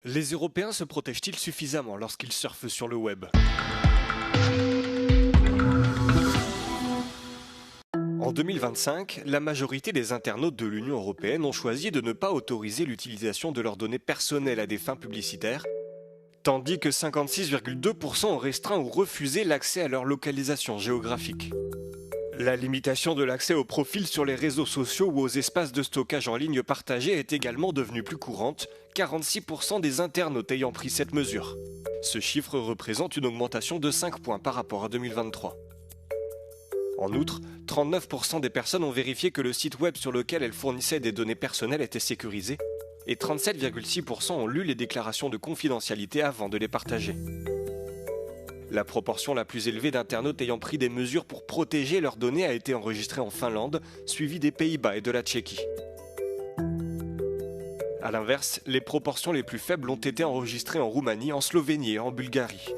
Les Européens se protègent-ils suffisamment lorsqu'ils surfent sur le web? En 2025, la majorité des internautes de l'Union européenne ont choisi de ne pas autoriser l'utilisation de leurs données personnelles à des fins publicitaires, tandis que 56,2% ont restreint ou refusé l'accès à leur localisation géographique. La limitation de l'accès aux profils sur les réseaux sociaux ou aux espaces de stockage en ligne partagés est également devenue plus courante, 46% des internautes ayant pris cette mesure. Ce chiffre représente une augmentation de 5 points par rapport à 2023. En outre, 39% des personnes ont vérifié que le site web sur lequel elles fournissaient des données personnelles était sécurisé, et 37,6% ont lu les déclarations de confidentialité avant de les partager. La proportion la plus élevée d'internautes ayant pris des mesures pour protéger leurs données a été enregistrée en Finlande, suivie des Pays-Bas et de la Tchéquie. A l'inverse, les proportions les plus faibles ont été enregistrées en Roumanie, en Slovénie et en Bulgarie.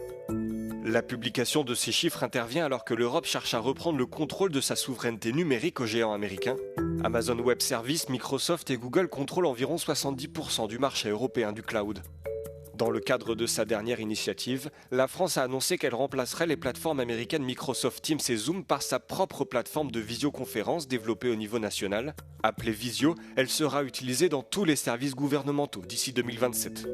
La publication de ces chiffres intervient alors que l'Europe cherche à reprendre le contrôle de sa souveraineté numérique aux géants américains. Amazon Web Services, Microsoft et Google contrôlent environ 70% du marché européen du cloud. Dans le cadre de sa dernière initiative, la France a annoncé qu'elle remplacerait les plateformes américaines Microsoft Teams et Zoom par sa propre plateforme de visioconférence développée au niveau national. Appelée Visio, elle sera utilisée dans tous les services gouvernementaux d'ici 2027.